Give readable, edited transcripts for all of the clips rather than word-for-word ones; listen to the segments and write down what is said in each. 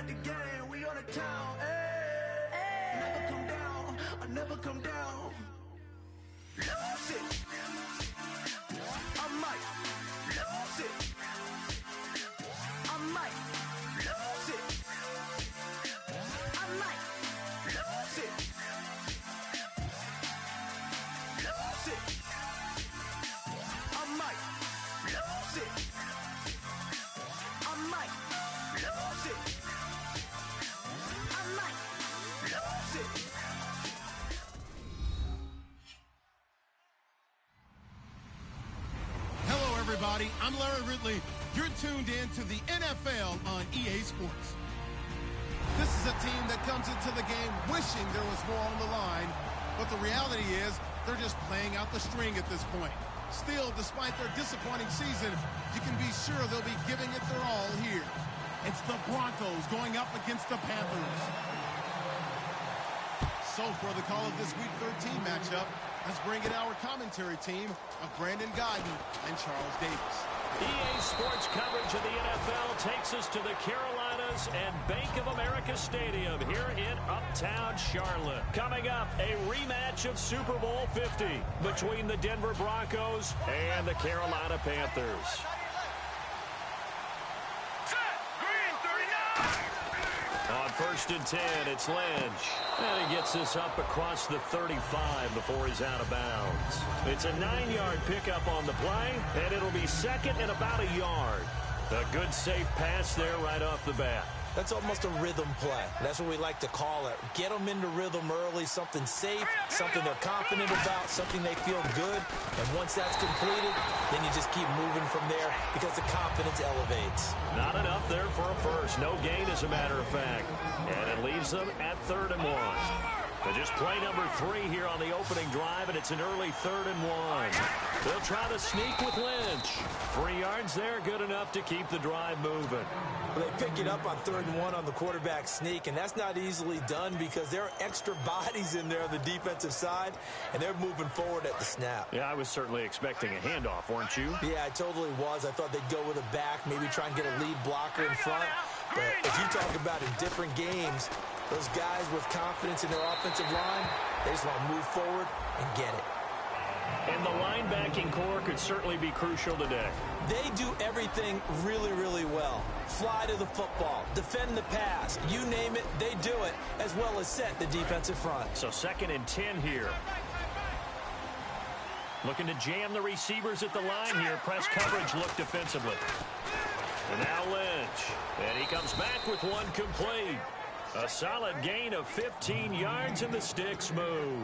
got the game, we on the town. Hey, never come down, I never come down. Lose it. I might lose it. I might lose it. I might lose it. Lose it. I might lose it. I might lose it. I might lose it. Hello, everybody. I'm Larry Ridley. You're tuned in to the NFL on EA Sports. This is a team that comes into the game wishing there was more on the line, but the reality is they're just playing out the string at this point. Still, despite their disappointing season, you can be sure they'll be giving it their all here. It's the Broncos going up against the Panthers. So for the call of this Week 13 matchup, let's bring in our commentary team of Brandon Godden and Charles Davis. EA Sports coverage of the NFL takes us to the Carolinas and Bank of America Stadium here in Uptown Charlotte. Coming up, a rematch of Super Bowl 50 between the Denver Broncos and the Carolina Panthers. On 1st and 10, it's Lynch. And he gets this up across the 35 before he's out of bounds. It's a 9-yard pickup on the play, and it'll be second and about a yard. A good, safe pass there right off the bat. That's almost a rhythm play. That's what we like to call it. Get them into rhythm early, something safe, something they're confident about, something they feel good. And once that's completed, then you just keep moving from there because the confidence elevates. Not enough there for a first. No gain, as a matter of fact. And it leaves them at 3rd and 1. But just play number 3 here on the opening drive, and it's an early 3rd and 1. They'll try to sneak with Lynch. 3 yards there, good enough to keep the drive moving. Well, they pick it up on 3rd and 1 on the quarterback sneak, and that's not easily done because there are extra bodies in there on the defensive side, and they're moving forward at the snap. Yeah, I was certainly expecting a handoff, weren't you? Yeah, I totally was. I thought they'd go with a back, maybe try and get a lead blocker in front. But as you talk about in different games, those guys with confidence in their offensive line, they just want to move forward and get it. And the linebacking core could certainly be crucial today. They do everything really, really well. Fly to the football, defend the pass, you name it, they do it, as well as set the defensive front. So 2nd and 10 here. Looking to jam the receivers at the line here. Press coverage look defensively. And now Lynch. And he comes back with one complete. A solid gain of 15 yards, and the sticks move.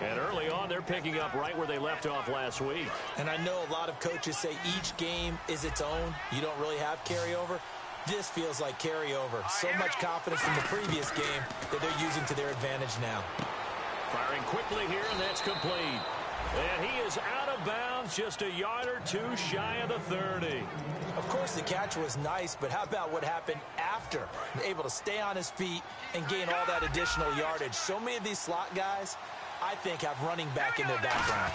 And early on, they're picking up right where they left off last week. And I know a lot of coaches say each game is its own. You don't really have carryover. This feels like carryover. So much confidence from the previous game that they're using to their advantage now. Firing quickly here, and that's complete. And he is out of bounds, just a yard or two shy of the 30. Of course, the catch was nice, but how about what happened after? Able to stay on his feet and gain all that additional yardage. So many of these slot guys, I think, have running back in their background.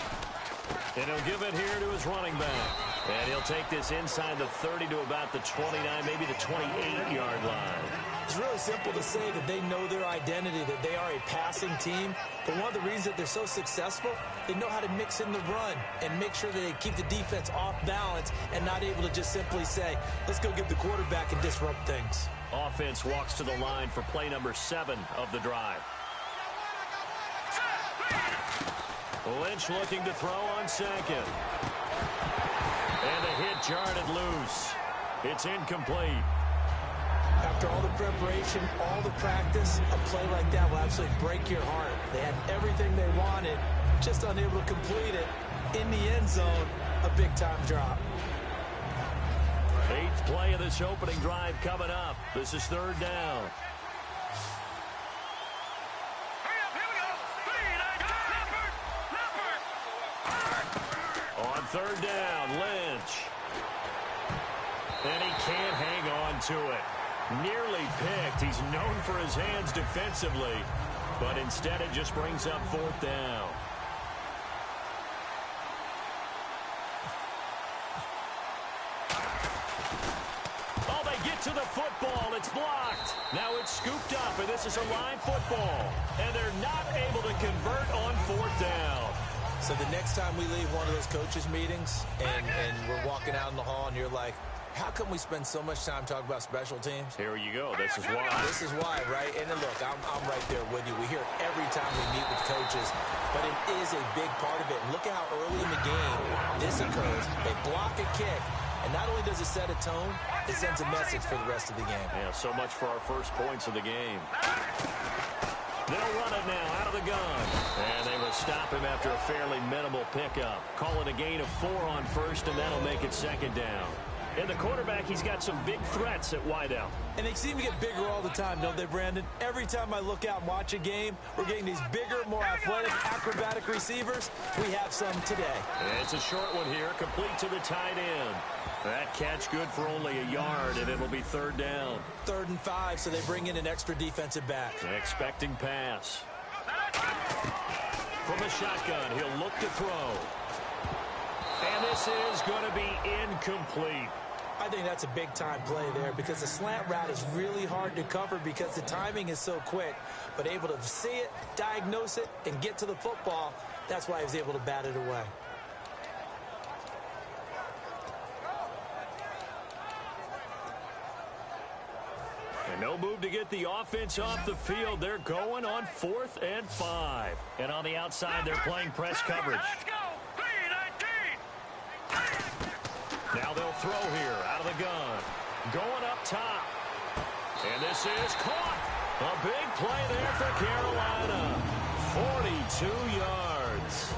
And he'll give it here to his running back. And he'll take this inside the 30 to about the 29, maybe the 28-yard line. It's really simple to say that they know their identity, that they are a passing team. But one of the reasons that they're so successful, they know how to mix in the run and make sure that they keep the defense off balance and not able to just simply say, let's go get the quarterback and disrupt things. Offense walks to the line for play number 7 of the drive. Lynch looking to throw on 2nd. And a hit jarred loose. It's incomplete. After all the preparation, all the practice, a play like that will absolutely break your heart. They had everything they wanted, just unable to complete it. In the end zone, a big-time drop. 8th play of this opening drive coming up. This is 3rd down. On 3rd down, Lynch. And he can't hang on to it. Nearly picked. He's known for his hands defensively, but instead it just brings up 4th down. Oh, they get back to the football. It's blocked. Now it's scooped up, and this is a live football. And they're not able to convert on 4th down. So the next time we leave one of those coaches' meetings and we're walking out in the hall and you're like, how come we spend so much time talking about special teams? Here you go. This is why. This is why, right? And then look, I'm right there with you. We hear it every time we meet with coaches, but it is a big part of it. And look at how early in the game this occurs. They block a kick, and not only does it set a tone, it sends a message for the rest of the game. Yeah, so much for our first points of the game. They'll run it now out of the gun. And they will stop him after a fairly minimal pickup. Call it a gain of 4 on 1st, and that'll make it 2nd down. And the quarterback, he's got some big threats at wideout. And they seem to get bigger all the time, don't they, Brandon? Every time I look out and watch a game, we're getting these bigger, more athletic, acrobatic receivers. We have some today. It's a short one here, complete to the tight end. That catch good for only a yard, and it'll be 3rd down. 3rd and 5, so they bring in an extra defensive back. Expecting pass. From a shotgun, he'll look to throw. And this is going to be incomplete. I think that's a big-time play there because the slant route is really hard to cover because the timing is so quick. But able to see it, diagnose it, and get to the football, that's why he was able to bat it away. And no move to get the offense off the field. They're going on 4th and 5. And on the outside, they're playing press coverage. Now they'll throw here out of the gun. Going up top. And this is caught. A big play there for Carolina. 42 yards.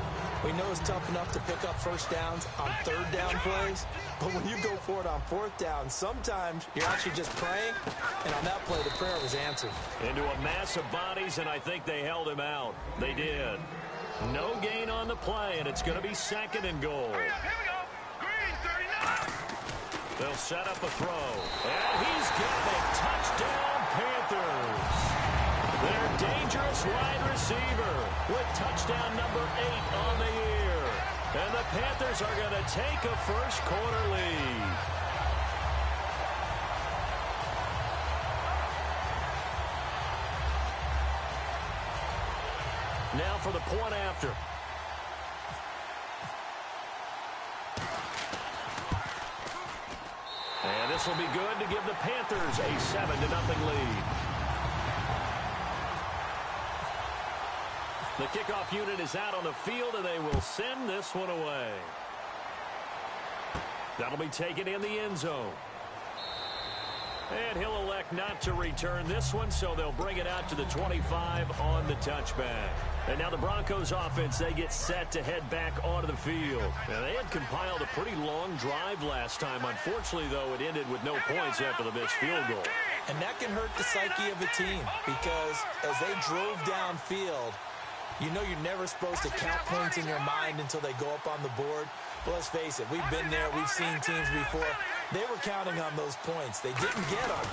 We know it's tough enough to pick up first downs on 3rd down plays, but when you go for it on 4th down, sometimes you're actually just praying, and on that play, the prayer was answered. Into a mass of bodies, and I think they held him out. They did. No gain on the play, and it's going to be 2nd and goal. They'll set up a throw. And he's got it. Touchdown, Panthers. Their dangerous wide receiver with touchdown number 8 on the year. And the Panthers are going to take a first-quarter lead. Now for the point after. And this will be good to give the Panthers a 7-0 lead. The kickoff unit is out on the field, and they will send this one away. That'll be taken in the end zone. And he'll elect not to return this one, so they'll bring it out to the 25 on the touchback. And now the Broncos offense, they get set to head back onto the field. Now, they had compiled a pretty long drive last time. Unfortunately, though, it ended with no points after the missed field goal. And that can hurt the psyche of a team because as they drove downfield, you know you're never supposed to count points in your mind until they go up on the board. But let's face it, we've been there. We've seen teams before. They were counting on those points. They didn't get them.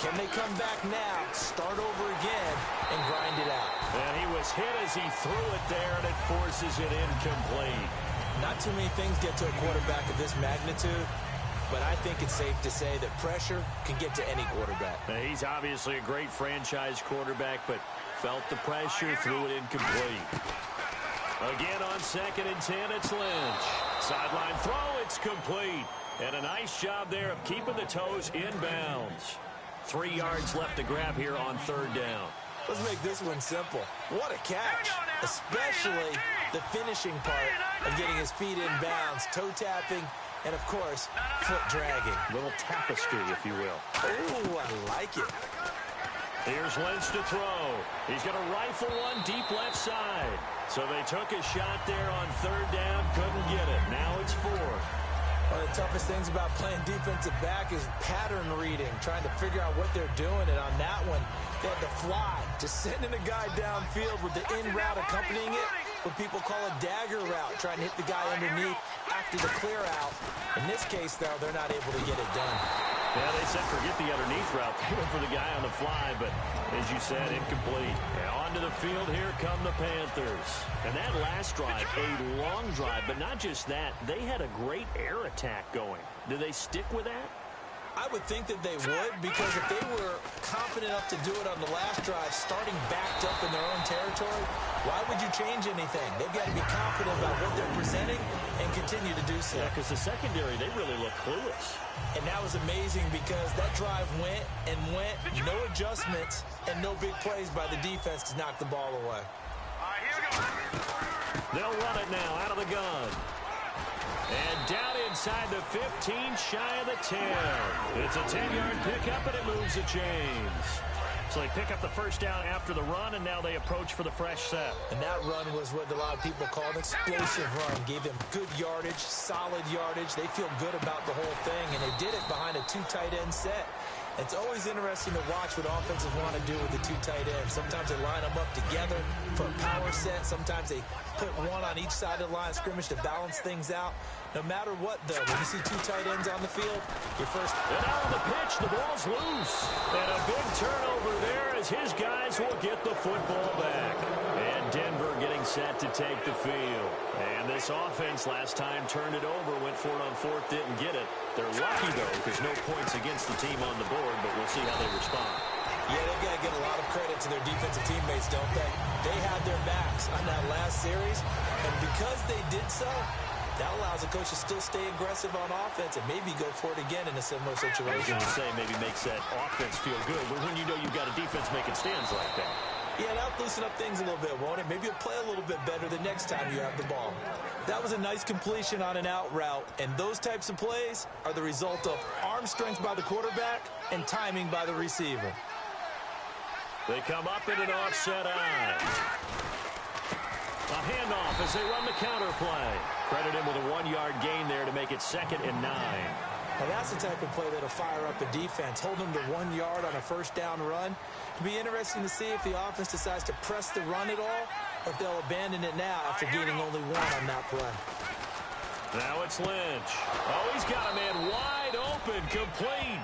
Can they come back now, start over again, and grind it out? And he was hit as he threw it there, and it forces it incomplete. Not too many things get to a quarterback of this magnitude, but I think it's safe to say that pressure can get to any quarterback. Now, he's obviously a great franchise quarterback, but felt the pressure, threw it incomplete. Again on 2nd and 10, it's Lynch. Sideline throw, it's complete. And a nice job there of keeping the toes in bounds. 3 yards left to grab here on 3rd down. Let's make this one simple. What a catch, especially the finishing part of getting his feet in bounds, toe tapping, and, of course, foot dragging. Little tapestry, if you will. Oh, I like it. Here's Lynch to throw. He's going to rifle one deep left side. So they took a shot there on 3rd down, couldn't get it. Now it's 4th. One of the toughest things about playing defensive back is pattern reading, trying to figure out what they're doing. And on that one, they had to fly, just sending a guy downfield with the in route accompanying it, what people call a dagger route, trying to hit the guy underneath after the clear out. In this case, though, they're not able to get it done. Yeah, they said forget the underneath route. They went for the guy on the fly, but as you said, incomplete. And onto the field, here come the Panthers. And that last drive, a long drive, but not just that. They had a great air attack going. Do they stick with that? I would think that they would, because if they were confident enough to do it on the last drive, starting backed up in their own territory, why would you change anything? They've got to be confident about what they're presenting and continue to do so. Yeah, because the secondary, they really look clueless. And that was amazing because that drive went and went, no adjustments, and no big plays by the defense to knock the ball away. They'll run it now out of the gun. And down inside the 15, shy of the 10. It's a 10-yard pickup, and it moves the chains. So they pick up the first down after the run, and now they approach for the fresh set. And that run was what a lot of people call an explosive run. Gave them good yardage, solid yardage. They feel good about the whole thing, and they did it behind a two tight end set. It's always interesting to watch what offenses want to do with the two tight ends. Sometimes they line them up together for a power set. Sometimes they put one on each side of the line of scrimmage to balance things out. No matter what, though, when you see two tight ends on the field, your first... And out on the pitch, the ball's loose. And a big turnover there as his guys will get the football back. And Denver getting set to take the field. And this offense last time turned it over, went for it on fourth, didn't get it. They're lucky, though, because no points against the team on the board, but we'll see how they respond. Yeah, they've got to get a lot of credit to their defensive teammates, don't they? They had their backs on that last series, and because they did so, that allows the coach to still stay aggressive on offense and maybe go for it again in a similar situation. I was going to say maybe makes that offense feel good, but when you know you've got a defense making stands like that. Yeah, that'll loosen up things a little bit, won't it? Maybe you'll play a little bit better the next time you have the ball. That was a nice completion on an out route, and those types of plays are the result of arm strength by the quarterback and timing by the receiver. They come up in an offset eye. A handoff as they run the counter play. Credit him with a 1-yard gain there to make it 2nd and 9. Now that's the type of play that'll fire up a defense. Hold them to 1 yard on a first down run. It'll be interesting to see if the offense decides to press the run at all, or if they'll abandon it now after gaining only 1 on that play. Now it's Lynch. Oh, he's got a man wide open, complete.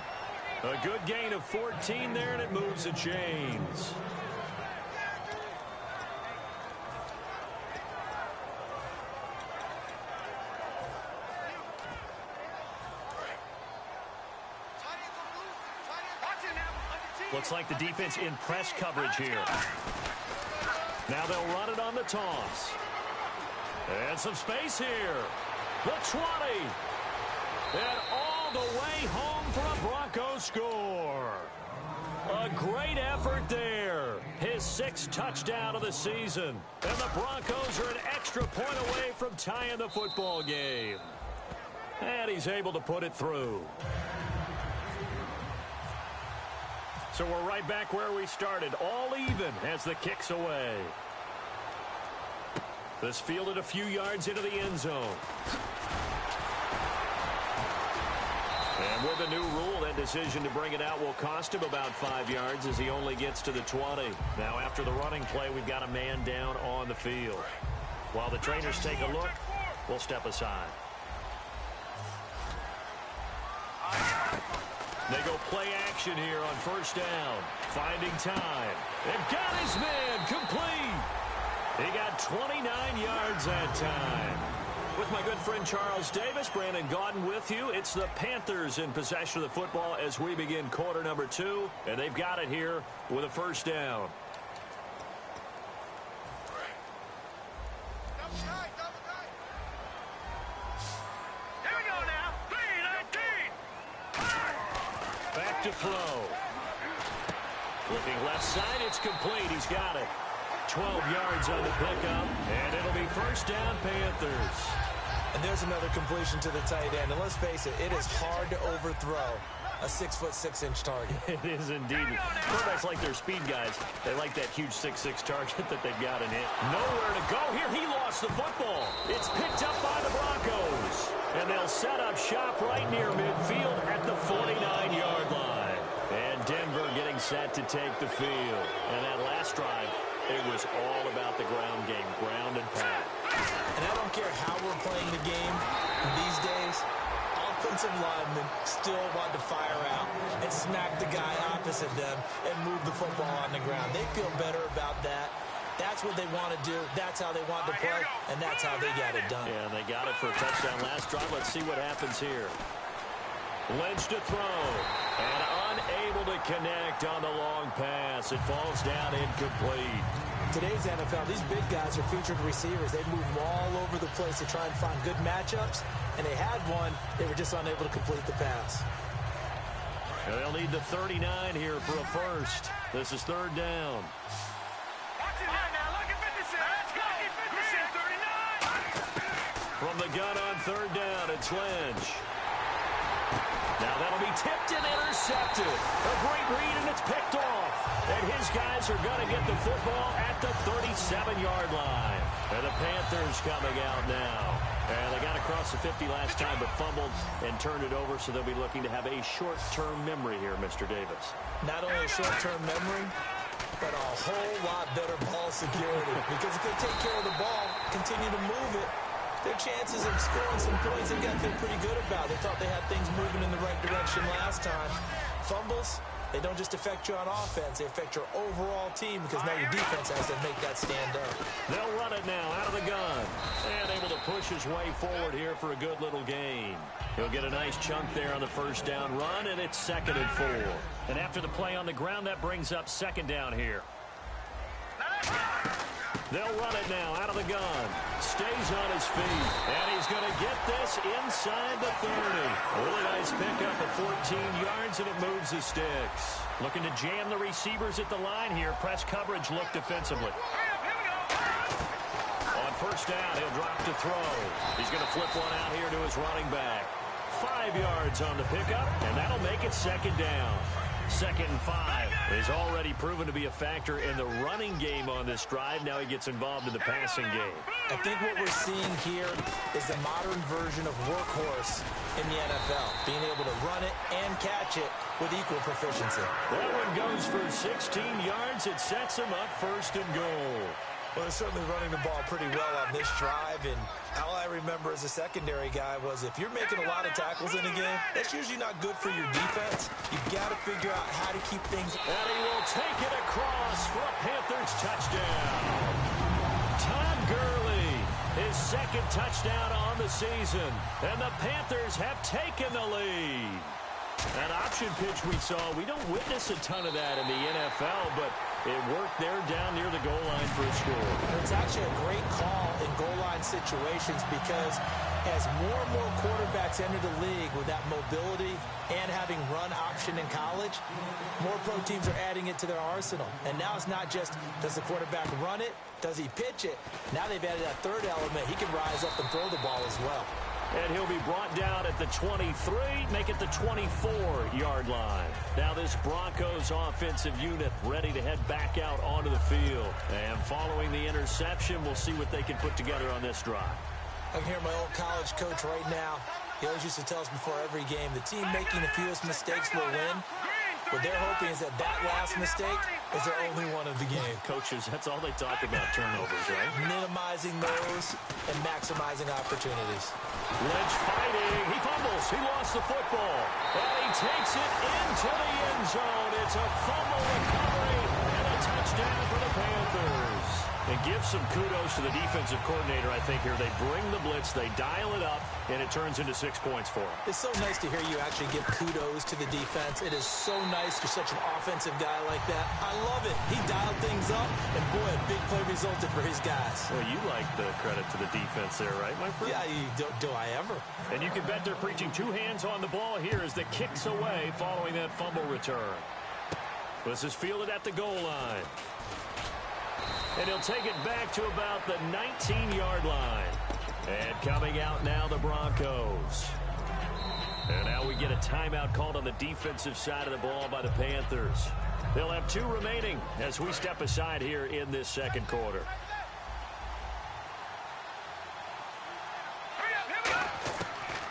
A good gain of 14 there, and it moves the chains. Looks like the defense in press coverage here. Now they'll run it on the toss. And some space here. The 20. And all the way home for a Broncos score. A great effort there. His 6th touchdown of the season. And the Broncos are an extra point away from tying the football game. And he's able to put it through. So we're right back where we started, all even as the kick's away. This fielded a few yards into the end zone. And with the new rule, that decision to bring it out will cost him about 5 yards as he only gets to the 20. Now after the running play, we've got a man down on the field. While the trainers take a look, we'll step aside. They go play action here on first down. Finding time. And got his man complete. He got 29 yards that time. With my good friend Charles Davis, Brandon Gaudin with you. It's the Panthers in possession of the football as we begin quarter number 2. And they've got it here with a first down. To throw. Looking left side, it's complete. He's got it. 12 yards on the pickup, and it'll be first down, Panthers. And there's another completion to the tight end. And let's face it, it is hard to overthrow a 6'6" target. It is indeed. Quarterbacks like their speed guys. They like that huge 6'6" target that they've got in it. Nowhere to go here. He lost the football. It's picked up by the Broncos. And they'll set up shop right near midfield at the 49-yard line. And Denver getting set to take the field. And that last drive, it was all about the ground game, ground and pound. And I don't care how we're playing the game these days, offensive linemen still want to fire out and smack the guy opposite them and move the football on the ground. They feel better about that. That's what they want to do. That's how they want to play, and that's how they got it done. Yeah, and they got it for a touchdown last drive. Let's see what happens here. Lynch to throw. to connect on the long pass. It falls down incomplete. Today's NFL, these big guys are featured receivers. They move all over the place to try and find good matchups, and they had one. They were just unable to complete the pass. And they'll need the 39 here for a first. This is third down. From the gun on third down, it's Lynch. Now that'll be tipped and intercepted. A great read, and it's picked off. And his guys are going to get the football at the 37-yard line. And the Panthers coming out now. And they got across the 50 last time, but fumbled and turned it over, so they'll be looking to have a short-term memory here, Mr. Davis. Not only a short-term memory, but a whole lot better ball security. Because if they take care of the ball, continue to move it, their chances of scoring some points, they've got to feel pretty good about. They thought they had things moving in the right direction last time. Fumbles, they don't just affect you on offense. They affect your overall team because now your defense has to make that stand up. They'll run it now out of the gun. And able to push his way forward here for a good little gain. He'll get a nice chunk there on the first down run, and it's 2nd and 4. And after the play on the ground, that brings up 2nd down here. They'll run it now out of the gun. Stays on his feet. And he's going to get this inside the 30. Really nice pickup of 14 yards, and it moves the sticks. Looking to jam the receivers at the line here. Press coverage look defensively. On first down, he'll drop to throw. He's going to flip one out here to his running back. 5 yards on the pickup, and that'll make it 2nd down. 2nd and 5 is already proven to be a factor in the running game on this drive. Now he gets involved in the passing game. I think what we're seeing here is the modern version of workhorse in the NFL, being able to run it and catch it with equal proficiency. That one goes for 16 yards. It sets him up 1st and goal. Well, they're certainly running the ball pretty well on this drive, and all I remember as a secondary guy was if you're making a lot of tackles in a game, that's usually not good for your defense. You've got to figure out how to keep things. And he will take it across for a Panthers touchdown. Todd Gurley, his 2nd touchdown on the season, and the Panthers have taken the lead. That option pitch we saw, we don't witness a ton of that in the NFL, but it worked there down near the goal line for a score. It's actually a great call in goal line situations because as more and more quarterbacks enter the league with that mobility and having run option in college, more pro teams are adding it to their arsenal. And now it's not just does the quarterback run it, does he pitch it? Now they've added that 3rd element. He can rise up and throw the ball as well. And he'll be brought down at the 23, make it the 24-yard line. Now this Broncos offensive unit ready to head back out onto the field. And following the interception, we'll see what they can put together on this drive. I can hear my old college coach right now. He always used to tell us before every game, the team making the fewest mistakes will win. What they're hoping is that last mistake is their only one of the game. Coaches, that's all they talk about, turnovers, right? Minimizing those and maximizing opportunities. Lynch fighting. He fumbles. He lost the football. And he takes it into the end zone. It's a fumble recovery and a touchdown for the Panthers. And give some kudos to the defensive coordinator, I think, here. They bring the blitz, they dial it up, and it turns into 6 points for them. It's so nice to hear you actually give kudos to the defense. It is so nice. You're such an offensive guy like that. I love it. He dialed things up, and boy, a big play resulted for his guys. Well, you like the credit to the defense there, right, my friend? Yeah, do I ever? And you can bet they're preaching 2 hands on the ball here as the kick's away following that fumble return. This is fielded at the goal line. And he'll take it back to about the 19-yard line. And coming out now, the Broncos. And now we get a timeout called on the defensive side of the ball by the Panthers. They'll have 2 remaining as we step aside here in this 2nd quarter.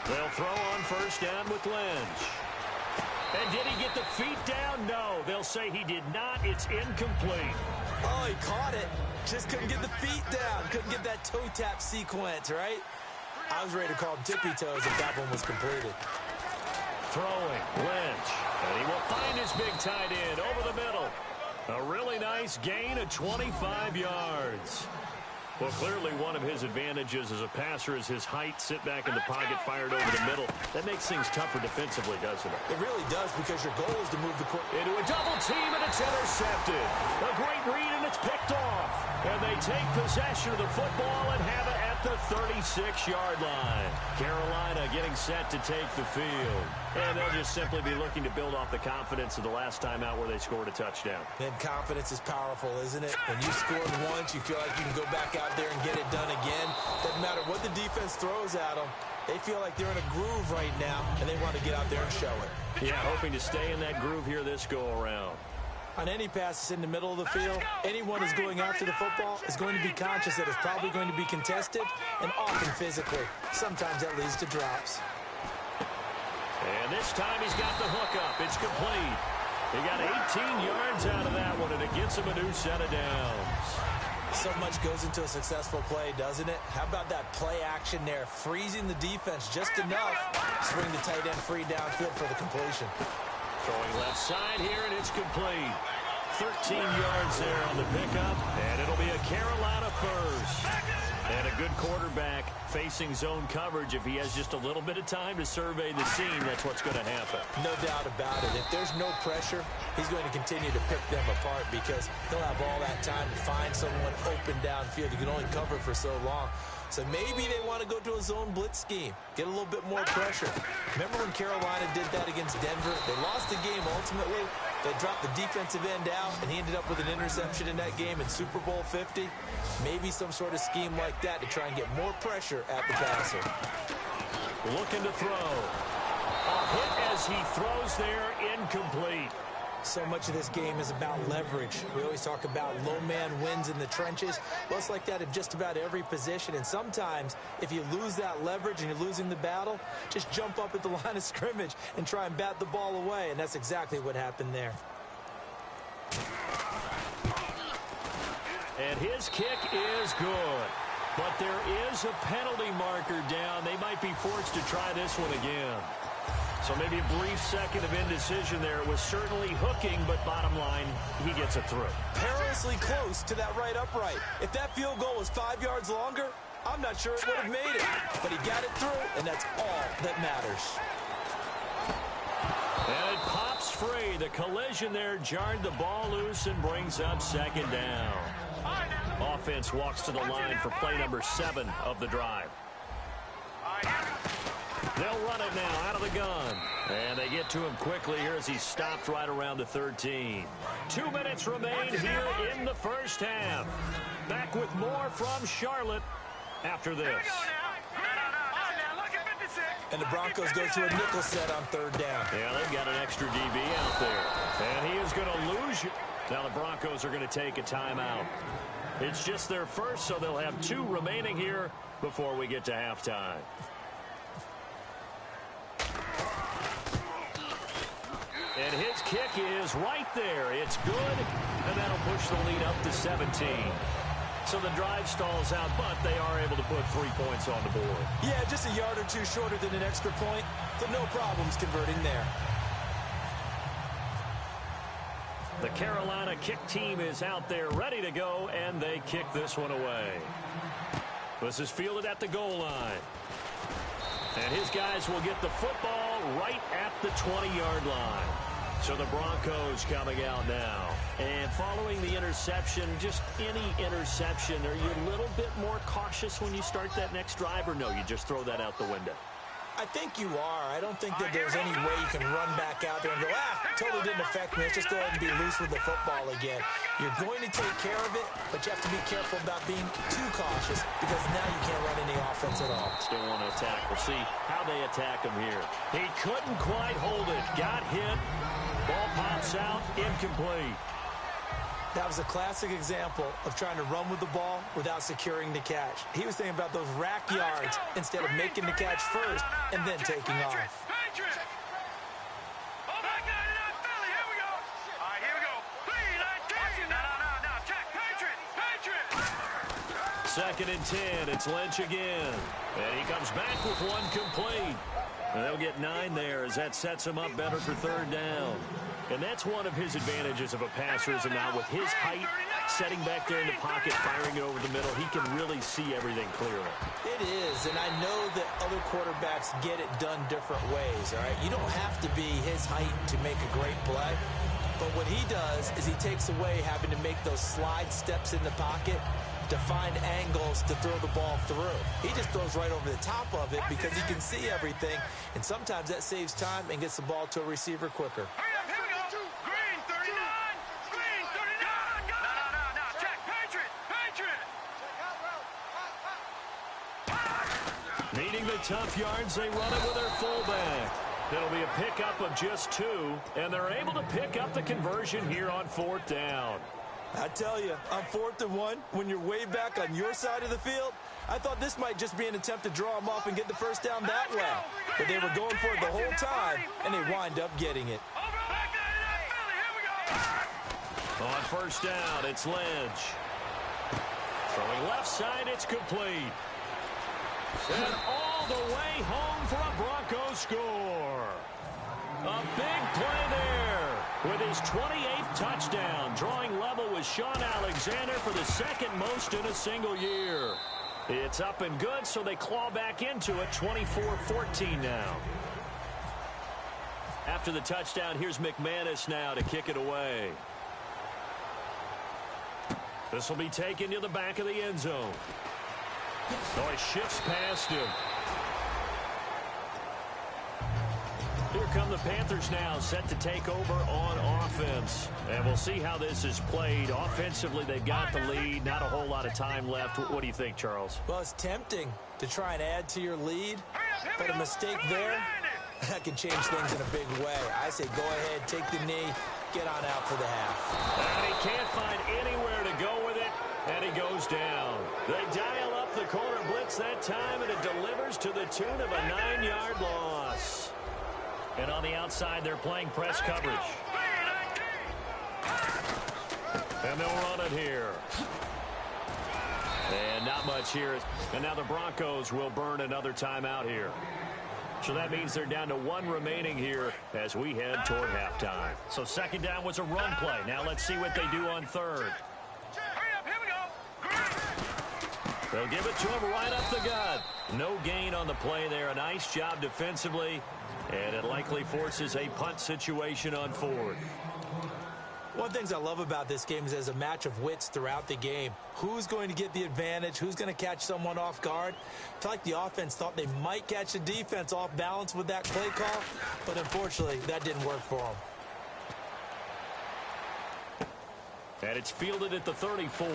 They'll throw on first down with Lynch. And did he get the feet down? No, they'll say he did not. It's incomplete. Oh, he caught it. Just couldn't get the feet down. Couldn't get that toe tap sequence, right? I was ready to call him tippy toes if that one was completed. Throwing, Lynch. And he will find his big tight end over the middle. A really nice gain of 25 yards. Well, clearly one of his advantages as a passer is his height. Sit back in the pocket, fired over the middle. That makes things tougher defensively, doesn't it? It really does, because your goal is to move the court into a double team, and it's intercepted. A great read, and it's picked off. And they take possession of the football and have it at the 36-yard line. Carolina getting set to take the field. And they'll just simply be looking to build off the confidence of the last time out where they scored a touchdown. And confidence is powerful, isn't it? When you scored once, you feel like you can go back out there and get it done again. Doesn't matter what the defense throws at them. They feel like they're in a groove right now, and they want to get out there and show it. Yeah, hoping to stay in that groove here this go-around. On any passes in the middle of the field, anyone who's going after the football is going to be conscious that it's probably going to be contested, and often physically. Sometimes that leads to drops. And this time he's got the hook up. It's complete. He got 18 yards out of that one, and it gets him a new set of downs. So much goes into a successful play, doesn't it? How about that play action there, freezing the defense just enough to bring the tight end free downfield for the completion. Throwing left side here, and it's complete. 13 yards there on the pickup, and it'll be a Carolina first. And a good quarterback facing zone coverage. If he has just a little bit of time to survey the scene, that's what's going to happen. No doubt about it. If there's no pressure, he's going to continue to pick them apart, because he'll have all that time to find someone open downfield. He can only cover for so long. So maybe they want to go to a zone blitz scheme, get a little bit more pressure. Remember when Carolina did that against Denver? They lost the game ultimately. They dropped the defensive end out, and he ended up with an interception in that game in Super Bowl 50. Maybe some sort of scheme like that to try and get more pressure at the passer. Looking to throw. A hit as he throws there, incomplete. So much of this game is about leverage. We always talk about low man wins in the trenches. Well, it's like that in just about every position. And sometimes, if you lose that leverage and you're losing the battle, just jump up at the line of scrimmage and try and bat the ball away. And that's exactly what happened there. And his kick is good. But there is a penalty marker down. They might be forced to try this one again. So maybe a brief second of indecision there. It was certainly hooking, but bottom line, he gets it through. Perilously close to that right upright. If that field goal was 5 yards longer, I'm not sure it would have made it. But he got it through, and that's all that matters. And it pops free. The collision there jarred the ball loose and brings up second down. Offense walks to the line for play number 7 of the drive. They'll run it now out of the gun. And they get to him quickly here as he stopped right around the 13. 2 minutes remain here in the first half. Back with more from Charlotte after this. And the Broncos go to a nickel set on third down. Yeah, they've got an extra DB out there. And he is going to lose you. Now the Broncos are going to take a timeout. It's just their first, so they'll have 2 remaining here before we get to halftime. And his kick is right there. It's good, and that'll push the lead up to 17. So the drive stalls out, but they are able to put 3 points on the board. Yeah, just a yard or 2 shorter than an extra point, so no problems converting there. The Carolina kick team is out there ready to go, and they kick this one away. This is fielded at the goal line. And his guys will get the football right at the 20-yard line. So the Broncos coming out now. And following the interception, just any interception, are you a little bit more cautious when you start that next drive, or no, you just throw that out the window? I think you are. I don't think that there's any way you can run back out there and go, totally didn't affect me. Let's just go ahead and be loose with the football again. You're going to take care of it, but you have to be careful about being too cautious, because now you can't run any offense at all. Still want to attack. We'll see how they attack him here. He couldn't quite hold it. Got hit. Ball pops out. Incomplete. That was a classic example of trying to run with the ball without securing the catch. He was thinking about those rack yards instead of making the catch first and then taking off. Second and 10. It's Lynch again. And he comes back with one complete. And they'll get 9 there as that sets him up better for third down. And that's one of his advantages of a passer, is now with his height, setting back there in the pocket, firing it over the middle, he can really see everything clearly. It is, and I know that other quarterbacks get it done different ways, all right? You don't have to be his height to make a great play, but what he does is he takes away having to make those slide steps in the pocket to find angles to throw the ball through. He just throws right over the top of it because he can see everything, and sometimes that saves time and gets the ball to a receiver quicker. Needing the tough yards, they run it with their fullback. It'll be a pickup of just 2, and they're able to pick up the conversion here on 4th down. I tell you, on 4th and 1, when you're way back on your side of the field, I thought this might just be an attempt to draw them off and get the first down that way. But they were going for it the whole time, and they wind up getting it. On 1st down, it's Lynch. Throwing left side, it's complete. And all the way home for a Broncos score. A big play there with his 28th touchdown, drawing level with Sean Alexander for the 2nd most in a single year. It's up and good, so they claw back into it, 24-14 now. After the touchdown, here's McManus now to kick it away. This will be taken to the back of the end zone. So he shifts past him. Here come the Panthers now, set to take over on offense. And we'll see how this is played. Offensively, they've got the lead. Not a whole lot of time left. What do you think, Charles? Well, it's tempting to try and add to your lead, but a mistake there, that can change things in a big way. I say go ahead, take the knee, get on out for the half. And he can't find anywhere to go with it, and he goes down. They dial up the corner blitz that time, and it delivers to the tune of a 9-yard loss. And on the outside, they're playing press coverage. And they'll run it here. And not much here. And now the Broncos will burn another timeout here. So that means they're down to 1 remaining here as we head toward halftime. So 2nd down was a run play. Now let's see what they do on 3rd. They'll give it to him right up the gut. No gain on the play there. A nice job defensively. And it likely forces a punt situation on 4th. One of the things I love about this game is there's a match of wits throughout the game. Who's going to get the advantage? Who's going to catch someone off guard? I feel like the offense thought they might catch the defense off balance with that play call, but unfortunately, that didn't work for them. And it's fielded at the 34.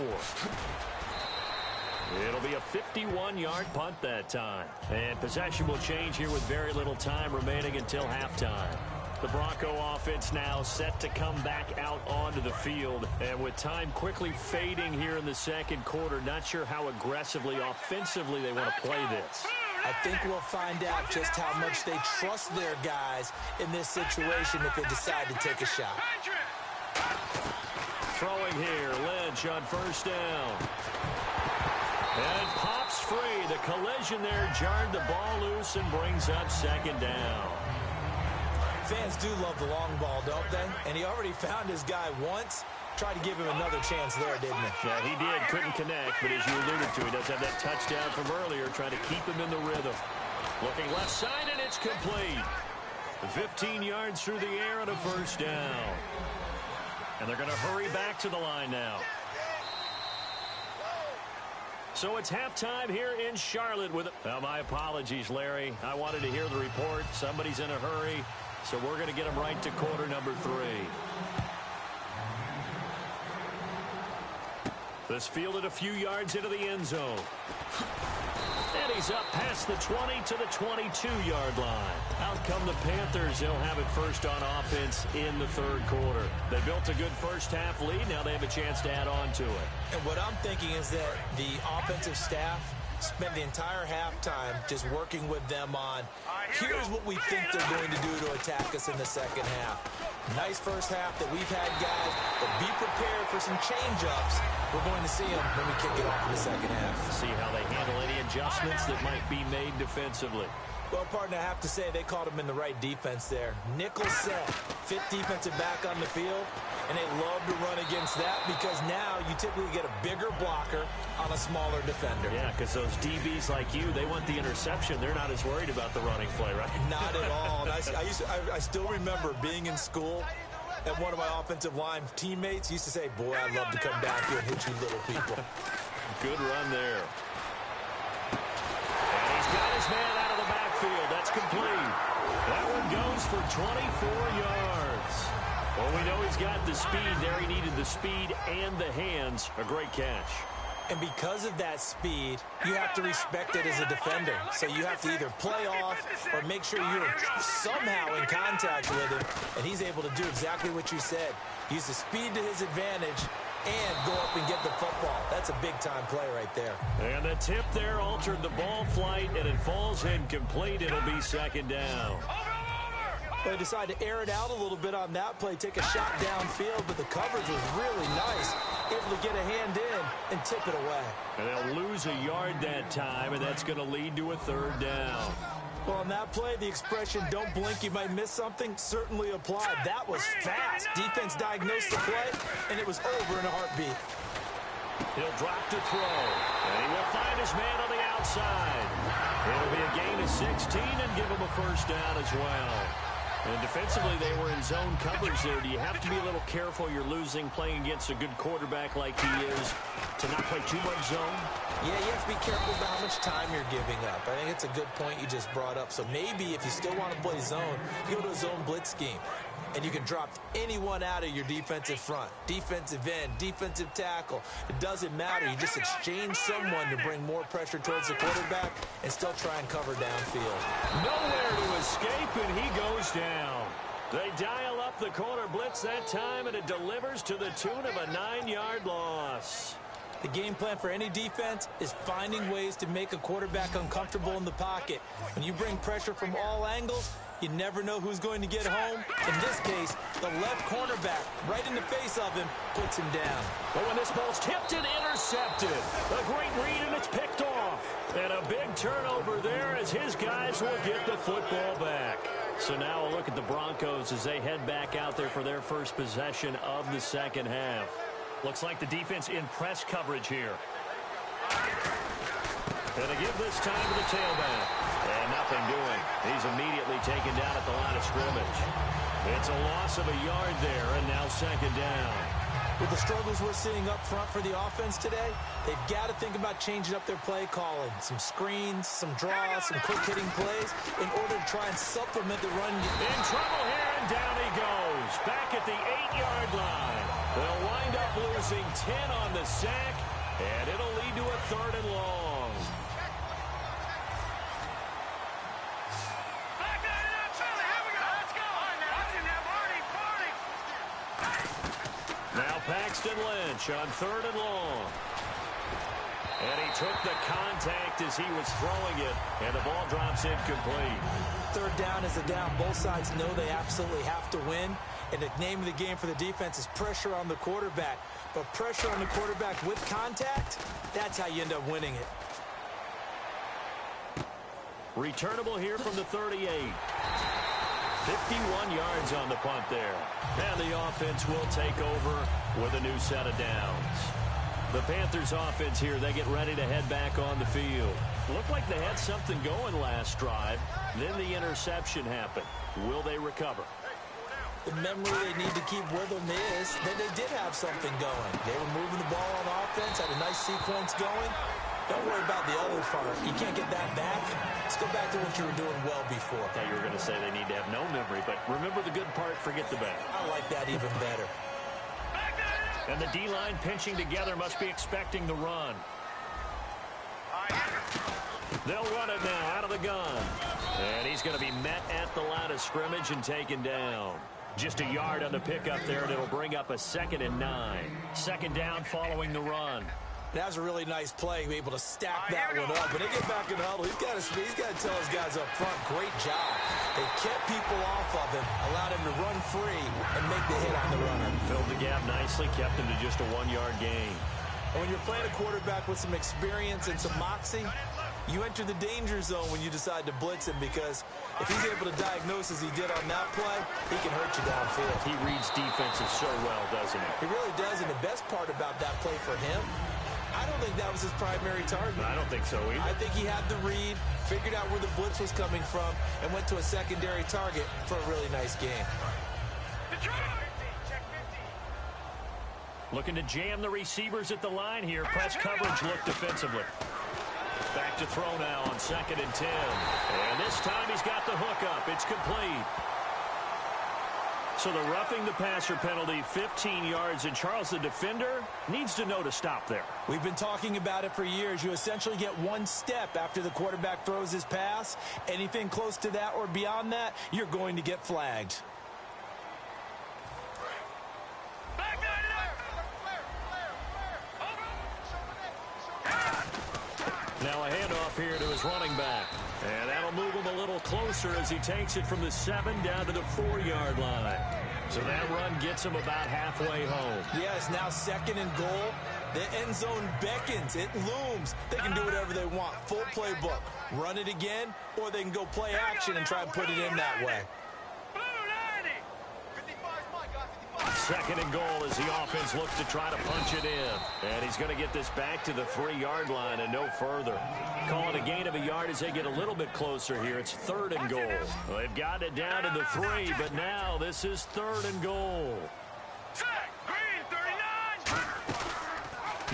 It'll be a 51-yard punt that time. And possession will change here with very little time remaining until halftime. The Bronco offense now set to come back out onto the field. And with time quickly fading here in the 2nd quarter, not sure how aggressively, offensively they want to play this. I think we'll find out just how much they trust their guys in this situation if they decide to take a shot. Throwing here, Lynch on 1st down. And pops free. The collision there jarred the ball loose and brings up 2nd down. Fans do love the long ball, don't they? And he already found his guy once. Tried to give him another chance there, didn't he? Yeah, he did. Couldn't connect, but as you alluded to, he does have that touchdown from earlier, trying to keep him in the rhythm. Looking left side, and it's complete. 15 yards through the air on a 1st down. And they're going to hurry back to the line now. So it's halftime here in Charlotte with... Well, my apologies, Larry. I wanted to hear the report. Somebody's in a hurry, so we're going to get him right to quarter number 3. This fielded a few yards into the end zone. And he's up past the 20 to the 22-yard line. Out come the Panthers. They'll have it first on offense in the 3rd quarter. They built a good first-half lead. Now they have a chance to add on to it. And what I'm thinking is that the offensive staff spent the entire halftime just working with them on, here's what we think they're going to do to attack us in the 2nd half. Nice first half that we've had, guys, but be prepared for some change-ups. We're going to see them when we kick it off in the 2nd half. See how they handle any adjustments that might be made defensively. Well, partner, I have to say they called him in the right defense there. Nickel set, fit defensive back on the field, and they love to run against that because now you typically get a bigger blocker on a smaller defender. Yeah, because those DBs like you, they want the interception. They're not as worried about the running play, right? Not at all. And I still remember being in school, and one of my offensive line teammates used to say, boy, I'd love to come back here and hit you little people. Good run there. And he's got his man out of the backfield. That's complete. That one goes for 24 yards. Well, we know he's got the speed there. He needed the speed and the hands. A great catch. And because of that speed, you have to respect it as a defender. So you have to either play off or make sure you're somehow in contact with him. And he's able to do exactly what you said. Use the speed to his advantage and go up and get the football. That's a big-time play right there. And the tip there altered the ball flight, and it falls incomplete. It'll be second down. They decided to air it out a little bit on that play, take a shot downfield, but the coverage was really nice. Able to get a hand in and tip it away. And they'll lose a yard that time, and that's going to lead to a third down. Well, on that play, the expression, don't blink, you might miss something, certainly applied. That was fast. Defense diagnosed the play, and it was over in a heartbeat. He'll drop to throw, and he will find his man on the outside. It'll be a gain of 16 and give him a first down as well. And defensively, they were in zone coverage there. Do you have to be a little careful? You're losing playing against a good quarterback like he is to not play too much zone? Yeah, you have to be careful about how much time you're giving up. I think it's a good point you just brought up. So maybe if you still want to play zone, you go to a zone blitz scheme. And you can drop anyone out of your defensive front. Defensive end, defensive tackle. It doesn't matter. You just exchange someone to bring more pressure towards the quarterback and still try and cover downfield. Nowhere to escape, and he goes down. They dial up the corner blitz that time, and it delivers to the tune of a 9-yard loss. The game plan for any defense is finding ways to make a quarterback uncomfortable in the pocket. When you bring pressure from all angles, you never know who's going to get home. In this case, the left cornerback, right in the face of him, puts him down. But when this ball's tipped and intercepted, a great read, and it's picked off. And a big turnover there as his guys will get the football back. So now a look at the Broncos as they head back out there for their first possession of the second half. Looks like the defense in press coverage here. And they give this time to the tailback. And nothing doing. He's immediately taken down at the line of scrimmage. It's a loss of a yard there, and now second down. With the struggles we're seeing up front for the offense today, they've got to think about changing up their play calling. Some screens, some draws, some quick-hitting plays in order to try and supplement the run. In trouble here, and down he goes. Back at the 8-yard line. They'll wind up losing 10 on the sack, and it'll lead to a third and long. Now Paxton Lynch on third and long. And he took the contact as he was throwing it, and the ball drops incomplete. Third down is a down. Both sides know they absolutely have to win. And the name of the game for the defense is pressure on the quarterback. But pressure on the quarterback with contact, that's how you end up winning it. Returnable here from the 38. 51 yards on the punt there. And the offense will take over with a new set of downs. The Panthers offense here, they get ready to head back on the field. Looked like they had something going last drive. Then the interception happened. Will they recover? The memory they need to keep with them is that they did have something going. They were moving the ball on offense, had a nice sequence going. Don't worry about the other part. You can't get that back. Let's go back to what you were doing well before. I thought you were going to say they need to have no memory, but remember the good part, forget the bad. I like that even better. And the D-line pinching together must be expecting the run. They'll run it now out of the gun. And he's going to be met at the line of scrimmage and taken down. Just a yard on the pickup there, and it'll bring up a 2nd and 9. Second down following the run. That was a really nice play, able to stack that one up. When they get back in the huddle, he's got to tell his guys up front, great job. They kept people off of him, allowed him to run free and make the hit on the runner. Filled the gap nicely, kept him to just a 1-yard gain. And when you're playing a quarterback with some experience and some moxie, You enter the danger zone when you decide to blitz him, because if he's able to diagnose as he did on that play, he can hurt you downfield. He reads defenses so well, doesn't he? He really does, and the best part about that play for him, I don't think that was his primary target. I don't think so either. I think he had the read, figured out where the blitz was coming from, and went to a secondary target for a really nice game. Looking to jam the receivers at the line here. Press coverage look defensively. Back to throw now on 2nd and 10. And this time he's got the hook up. It's complete. So the roughing the passer penalty, 15 yards. And Charles, the defender, needs to know to stop there. We've been talking about it for years. You essentially get one step after the quarterback throws his pass. Anything close to that or beyond that, you're going to get flagged. Now a handoff here to his running back. And that'll move him a little closer as he takes it from the 7 down to the 4-yard line. So that run gets him about halfway home. Yes, now 2nd and goal. The end zone beckons. It looms. They can do whatever they want. Full playbook. Run it again, or they can go play action and try and put it in that way. 2nd and goal as the offense looks to try to punch it in. And he's going to get this back to the 3-yard line and no further. Call it a gain of a yard as they get a little bit closer here. It's 3rd and goal. Well, they've got it down to the 3, but now this is 3rd and goal.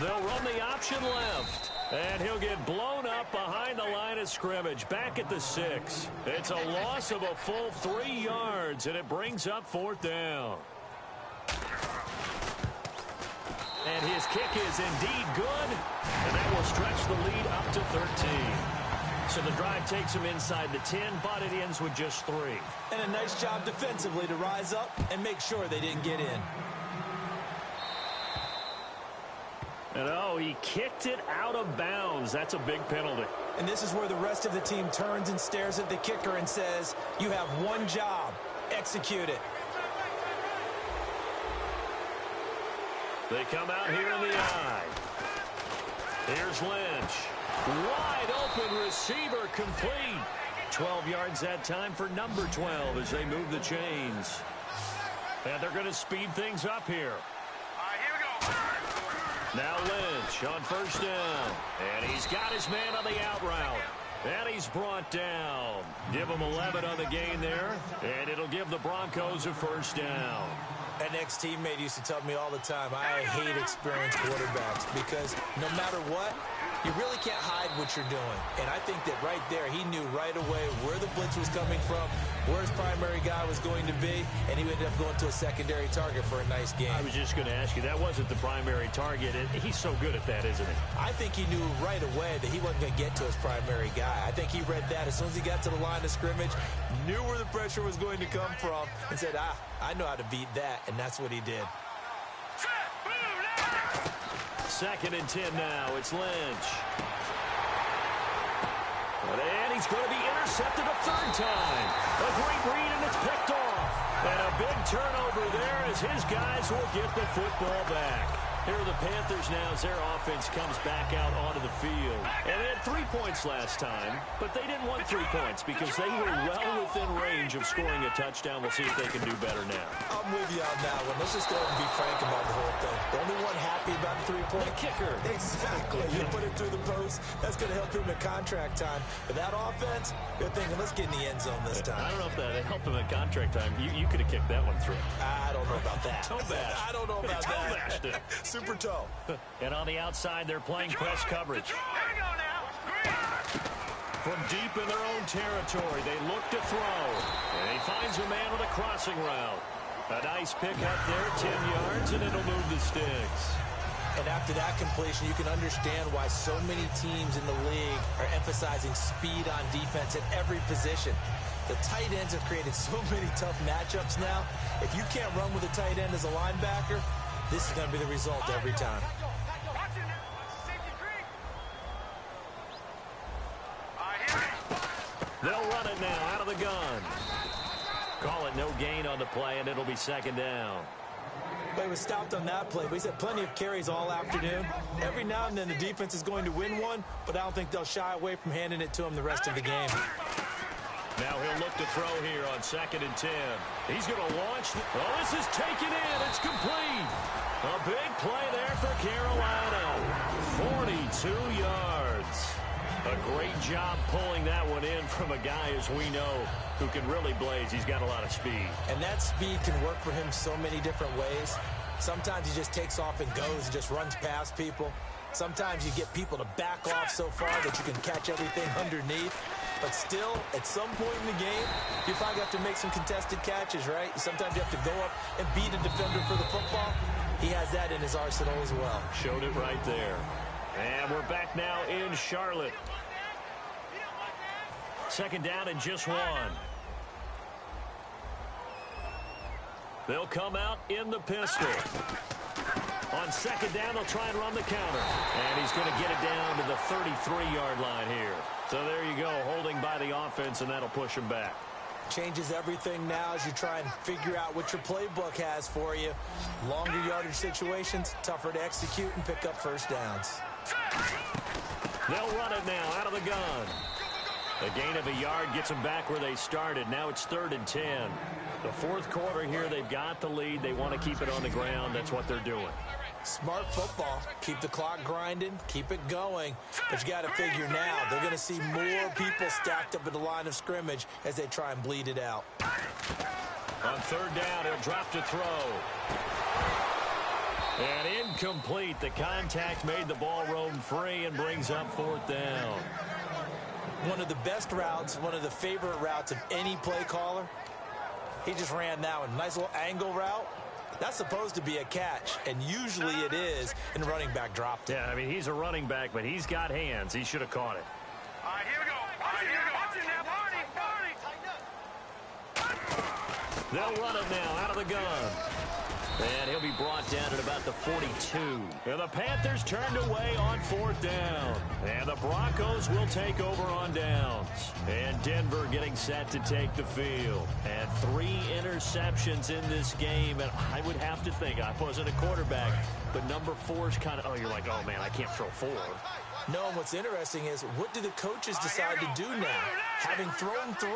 They'll run the option left. And he'll get blown up behind the line of scrimmage. Back at the 6. It's a loss of a full 3 yards, and it brings up 4th down. And his kick is indeed good, and that will stretch the lead up to 13. So the drive takes him inside the 10, but it ends with just 3. And a nice job defensively to rise up and make sure they didn't get in. And oh, he kicked it out of bounds. That's a big penalty. And this is where the rest of the team turns and stares at the kicker and says, you have one job, execute it. They come out here in the eye. Here's Lynch. Wide open receiver complete. 12 yards that time for number 12 as they move the chains. And they're going to speed things up here. All right, here we go. Now Lynch on 1st down. And he's got his man on the out route. And he's brought down. Give him 11 on the gain there. And it'll give the Broncos a 1st down. An ex-teammate used to tell me all the time, I hate experienced quarterbacks because no matter what, you really can't hide what you're doing. And I think that right there, he knew right away where the blitz was coming from, where his primary guy was going to be, and he ended up going to a secondary target for a nice game. I was just going to ask you, that wasn't the primary target. He's so good at that, isn't he? I think he knew right away that he wasn't going to get to his primary guy. I think he read that as soon as he got to the line of scrimmage, knew where the pressure was going to come from, and said, I know how to beat that, and that's what he did. 2nd and 10 now. It's Lynch. And he's going to be intercepted a 3rd time. A great read, and it's picked off. And a big turnover there as his guys will get the football back. Here are the Panthers now as their offense comes back out onto the field. And they had 3 points last time, but they didn't want 3 points because they were well within range of scoring a touchdown. We'll see if they can do better now. I'm with you on that one. Let's just go ahead and be frank about the whole thing. The only one happy about the 3-point kicker. Exactly. You put it through the post. That's going to help him in contract time. But that offense, they're thinking, let's get in the end zone this time. I don't know if that helped him in contract time. You could have kicked that one through. I don't know about that. Toe bash. I don't know about Toe that. bashed it. Super toe. And on the outside, they're playing press coverage. Here we go now. From deep in their own territory, they look to throw. And he finds a man with a crossing route. A nice pick up there, 10 yards, and it'll move the sticks. And after that completion, you can understand why so many teams in the league are emphasizing speed on defense at every position. The tight ends have created so many tough matchups now. If you can't run with a tight end as a linebacker, this is going to be the result every time. They'll run it now out of the gun. Call it no gain on the play, and it'll be 2nd down. But Well, he was stopped on that play, but he's had plenty of carries all afternoon. Every now and then the defense is going to win one, but I don't think they'll shy away from handing it to him the rest of the game. Now he'll look to throw here on 2nd and 10. He's going to launch. Oh, this is taken in. It's complete. A big play there for Carolina. 42 yards. A great job pulling that one in from a guy, as we know, who can really blaze. He's got a lot of speed. And that speed can work for him so many different ways. Sometimes he just takes off and goes and just runs past people. Sometimes you get people to back off so far that you can catch everything underneath. But still, at some point in the game, you probably have to make some contested catches, right? Sometimes you have to go up and beat a defender for the football. He has that in his arsenal as well. Showed it right there. And we're back now in Charlotte. 2nd down and just 1. They'll come out in the pistol. On 2nd down, they'll try and run the counter. And he's going to get it down to the 33-yard line here. So there you go, holding by the offense, and that'll push him back. Changes everything now as you try and figure out what your playbook has for you. Longer yardage situations, tougher to execute and pick up first downs. They'll run it now out of the gun. A gain of a yard gets them back where they started. Now it's 3rd and 10. The 4th quarter here, they've got the lead. They want to keep it on the ground. That's what they're doing. Smart football. Keep the clock grinding. Keep it going. But you got to figure now, they're going to see more people stacked up at the line of scrimmage as they try and bleed it out. On 3rd down, he'll drop to throw. And incomplete. The contact made the ball roam free and brings up 4th down. One of the best routes, one of the favorite routes of any play caller. He just ran that one. Nice little angle route. That's supposed to be a catch, and usually it is, and running back dropped it. Yeah, I mean, he's a running back, but he's got hands. He should have caught it. All right, here we go. All right, here we go. Watch it now, Barney. They'll run it now out of the gun. And he'll be brought down at about the 42. And the Panthers turned away on 4th down. And the Broncos will take over on downs. And Denver getting set to take the field. And 3 interceptions in this game. And I would have to think, I wasn't a quarterback, but number 4's kind of, oh, you're like, oh, man, I can't throw 4. No, and what's interesting is, what do the coaches decide to do now? Having thrown 3,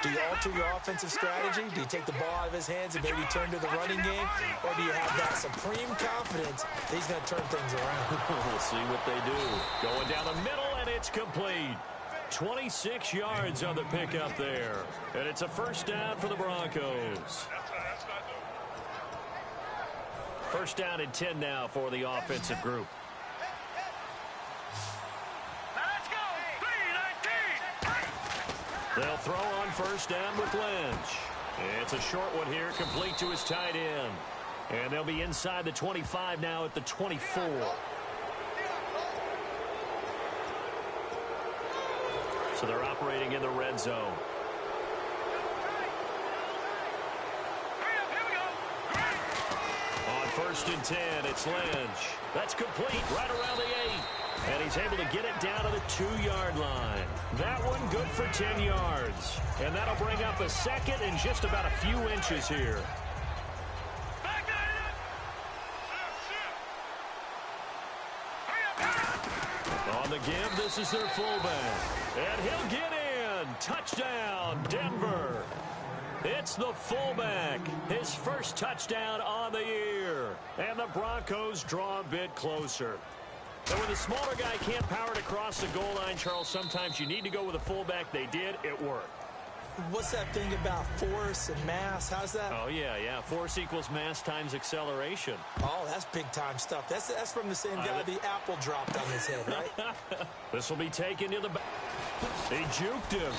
do you alter your offensive strategy? Do you take the ball out of his hands and maybe turn to the running game? Or do you have that supreme confidence that he's going to turn things around? We'll see what they do. Going down the middle, and it's complete. 26 yards on the pickup there. And it's a 1st down for the Broncos. 1st down and 10 now for the offensive group. They'll throw on 1st down with Lynch. It's a short one here, complete to his tight end. And they'll be inside the 25 now at the 24. So they're operating in the red zone. On 1st and 10, it's Lynch. That's complete right around the 8. And he's able to get it down to the 2-yard line. That one good for 10 yards. And that'll bring up a 2nd and just about a few inches here. On the give, this is their fullback. And he'll get in. Touchdown, Denver. It's the fullback. His 1st touchdown on the year. And the Broncos draw a bit closer. And when the smaller guy can't power it across the goal line, Charles, sometimes you need to go with a fullback. They did. It worked. What's that thing about force and mass? How's that? Oh, yeah. Force equals mass times acceleration. Oh, that's big-time stuff. That's from the same guy the apple dropped on his head, right? This will be taken to the back. He juked him.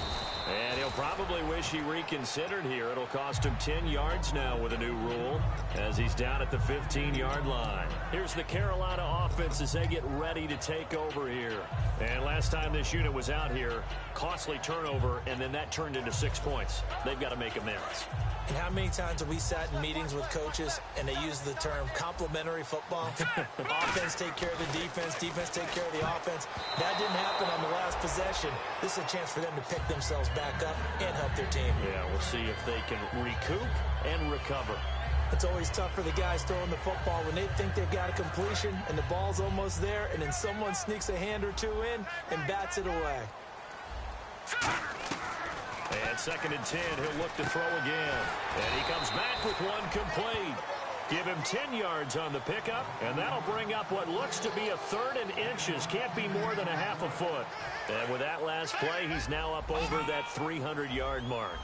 And he'll probably wish he reconsidered here. It'll cost him 10 yards now with a new rule as he's down at the 15-yard line. Here's the Carolina offense as they get ready to take over here. And last time this unit was out here, costly turnover, and then that turned into 6 points. They've got to make amends. And how many times have we sat in meetings with coaches and they use the term complementary football? Offense take care of the defense, defense take care of the offense. That didn't happen on the last possession. This is a chance for them to pick themselves back up and help their team. Yeah, we'll see if they can recoup and recover. It's always tough for the guys throwing the football when they think they've got a completion and the ball's almost there, and then someone sneaks a hand or two in and bats it away. And 2nd and 10, he'll look to throw again. And he comes back with one complete. Give him 10 yards on the pickup, and that'll bring up what looks to be a 3rd and inches. Can't be more than a half a foot. And with that last play, he's now up over that 300-yard mark.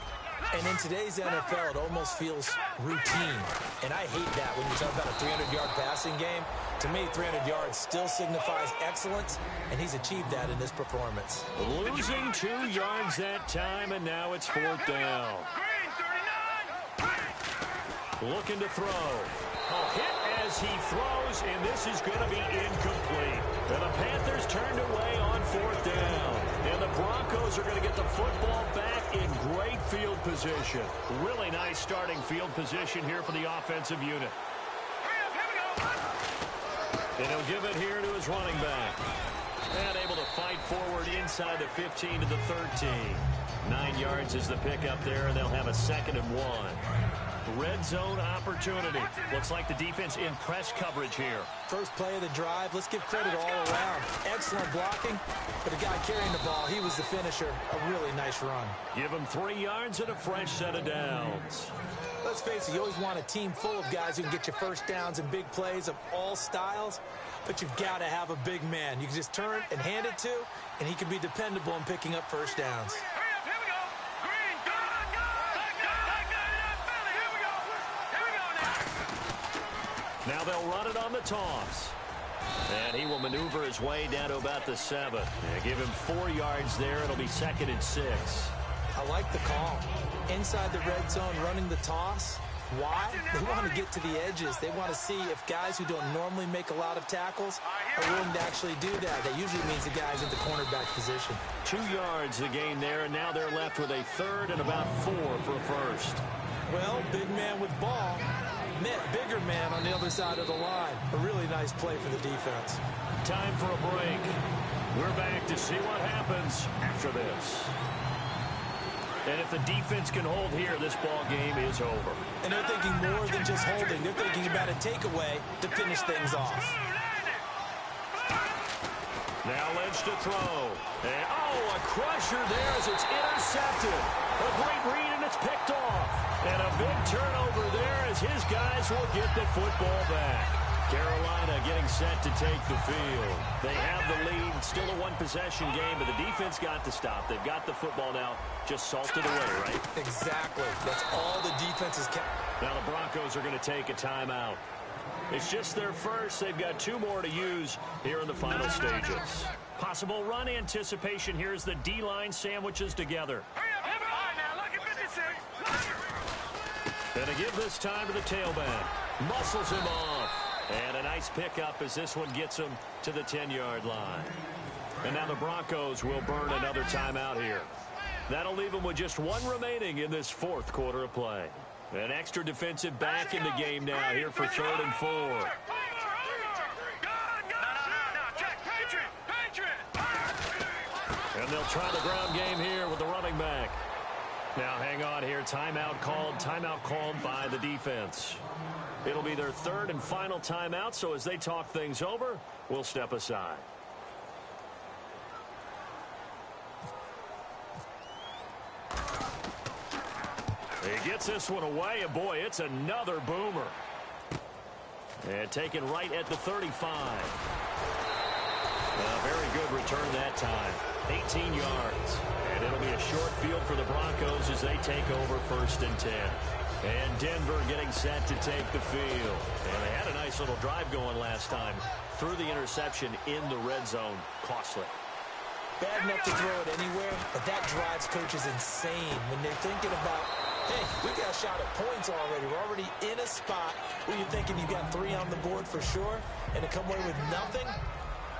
And in today's NFL, it almost feels routine. And I hate that when you talk about a 300-yard passing game. To me, 300 yards still signifies excellence, and he's achieved that in this performance. Losing 2 yards that time, and now it's 4th down. Looking to throw. Hit as he throws, and this is going to be incomplete. And the Panthers turned away on 4th down. And the Broncos are going to get the football back in great field position. Really nice starting field position here for the offensive unit. And he'll give it here to his running back. And able to fight forward inside the 15 to the 13. 9 yards is the pickup there, and they'll have a 2nd and 1. Red zone opportunity. Looks like the defense in press coverage here. First play of the drive. Let's give credit all around. Excellent blocking. But the guy carrying the ball, he was the finisher. A really nice run. Give him 3 yards and a fresh set of downs. Let's face it, you always want a team full of guys who can get you first downs and big plays of all styles. But you've got to have a big man. You can just turn and hand it to, and he can be dependable in picking up first downs. Now they'll run it on the toss. And he will maneuver his way down to about the 7. Give him 4 yards there. It'll be 2nd and 6. I like the call. Inside the red zone, running the toss. Why? They want to get to the edges. They want to see if guys who don't normally make a lot of tackles are willing to actually do that. That usually means the guy's in the cornerback position. 2 yards the gain there, and now they're left with a 3rd and about 4 for a first. Well, big man with ball. Bigger man on the other side of the line. A really nice play for the defense. Time for a break. We're back to see what happens after this. And if the defense can hold here, this ball game is over. And they're thinking more than just holding. They're thinking about a takeaway to finish things off. Now Lynch to throw. And, a crusher there as it's intercepted. A great read, and it's picked off. And a big turnover there as his guys will get the football back. Carolina getting set to take the field. They have the lead. Still a one-possession game, but the defense got to stop. They've got the football now. Just salted away, right? Exactly. That's all the defense is. Now the Broncos are going to take a timeout. It's just their first. They've got 2 more to use here in the final stages. Possible run anticipation here as the D-line sandwiches together. And to give this time to the tailback. Muscles him off. And a nice pickup as this one gets him to the 10-yard line. And now the Broncos will burn another timeout here. That'll leave them with just 1 remaining in this 4th quarter of play. An extra defensive back in the game now here for 3rd and 4. And they'll try the ground game here with the running back. Now hang on here. Timeout called by the defense. It'll be their 3rd and final timeout, so as they talk things over, we'll step aside. He gets this one away, and boy, it's another boomer. And taken right at the 35. A very good return that time. 18 yards. And it'll be a short field for the Broncos as they take over 1st and 10. And Denver getting set to take the field. And they had a nice little drive going last time. Threw the interception in the red zone. Costly. Bad enough to throw it anywhere, but that drives coaches insane when they're thinking about, hey, we got a shot at points already. We're already in a spot where you're thinking you got 3 on the board for sure, and to come away with nothing,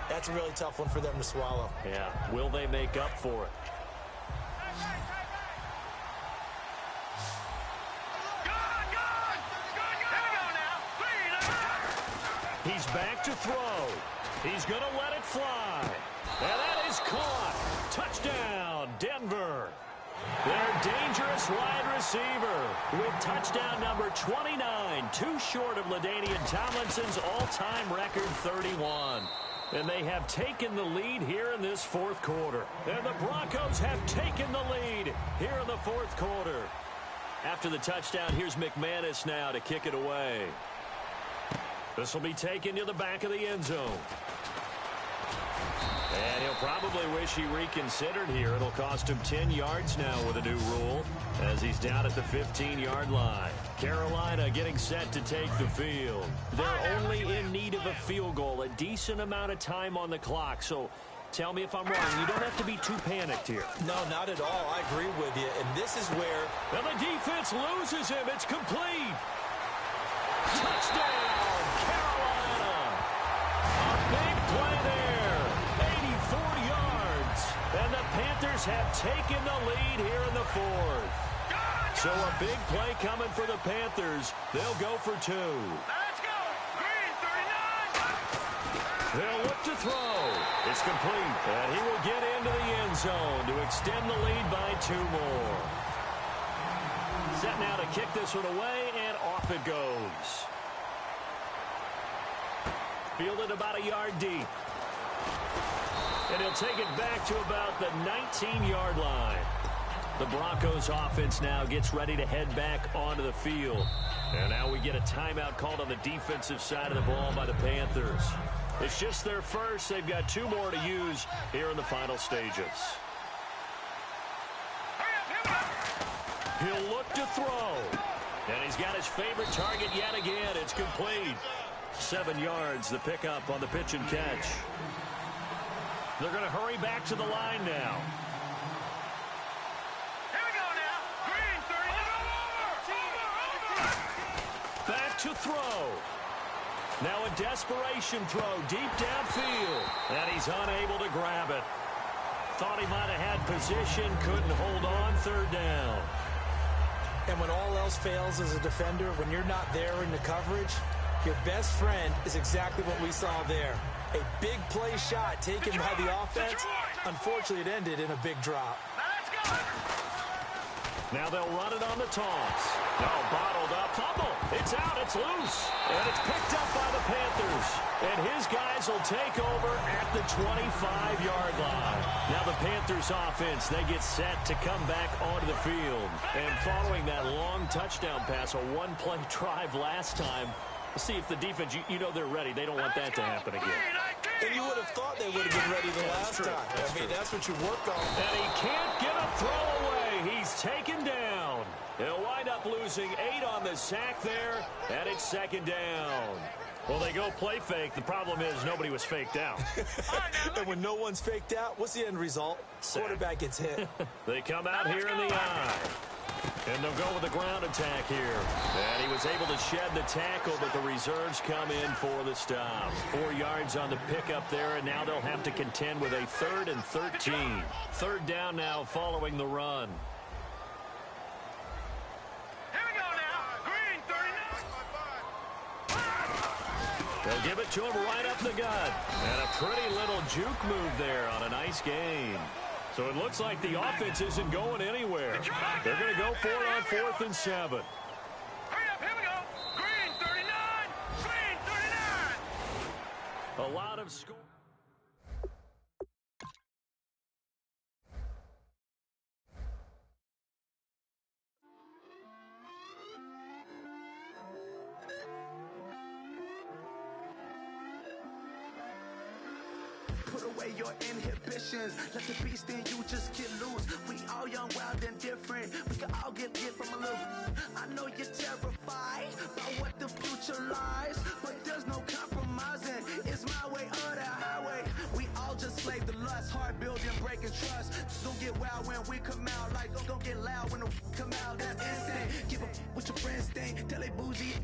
that's a really tough one for them to swallow. Yeah, will they make up for it? He's back to throw. He's going to let it fly. And that is caught. Touchdown, Denver. Their dangerous wide receiver with touchdown number 29, too short of LaDainian Tomlinson's all-time record 31. And they have taken the lead here in this fourth quarter. And the Broncos have taken the lead here in the fourth quarter. After the touchdown, here's McManus now to kick it away. This will be taken to the back of the end zone. And he'll probably wish he reconsidered here. It'll cost him 10 yards now with a new rule as he's down at the 15-yard line. Carolina getting set to take the field. They're only in need of a field goal, a decent amount of time on the clock. So tell me if I'm wrong. You don't have to be too panicked here. No, not at all. I agree with you. And this is where... And the defense loses him. It's complete. Touchdown, Carolina. A big play there. 84 yards. And the Panthers have taken the lead here in the fourth. So a big play coming for the Panthers. They'll go for two. Let's go. Green 39. They'll look to throw. It's complete. And he will get into the end zone to extend the lead by two more. Set now to kick this one away, and off it goes. Fielded about a yard deep. And he'll take it back to about the 19-yard line. The Broncos offense now gets ready to head back onto the field. And now we get a timeout called on the defensive side of the ball by the Panthers. It's just their first. They've got two more to use here in the final stages. He'll look to throw. And he's got his favorite target yet again. It's complete. 7 yards, the pickup on the pitch and catch. They're going to hurry back to the line now. Back to throw. Now a desperation throw deep downfield. And he's unable to grab it. Thought he might have had position, couldn't hold on, third down. And when all else fails as a defender, when you're not there in the coverage, your best friend is exactly what we saw there. A big play shot taken by the offense. Unfortunately, it ended in a big drop. Now they'll run it on the toss. No, bottled up. Fumble. It's out. It's loose. And it's picked up by the Panthers. And his guys will take over at the 25-yard line. Now the Panthers offense, they get set to come back onto the field. And following that long touchdown pass, a one-play drive last time, see if the defense, you know they're ready. They don't want that to happen again. And you would have thought they would have been ready the last time. I mean, that's what you work on. And he can't get a throw away. He's taken down. He'll wind up losing 8 on the sack there, and it's second down. Well, they go play fake. The problem is nobody was faked out. And when no one's faked out, what's the end result? Quarterback gets hit. They come out here in the eye. And they'll go with the ground attack here. And he was able to shed the tackle, but the reserves come in for the stop. 4 yards on the pickup there, and now they'll have to contend with a 3rd and 13. Third down now following the run. Here we go now. Green 39. They'll give it to him right up the gut. And a pretty little juke move there on a nice gain. So it looks like the offense isn't going anywhere. They're going to go for it on 4th and 7. Hurry up, here we go. Green 39. Green 39. A lot of score. Put away your inhibitions. Let the beast in you just get loose. We all young, wild, and different. We can all get hit from a little. I know you're terrified about what the future lies, but there's no compromising. It's my way or the highway. We all just slave the lust, hard building, breaking trust. Don't get wild when we come out. Like don't get loud when the come out. That's instant. Give up what your friends think. Tell they bougie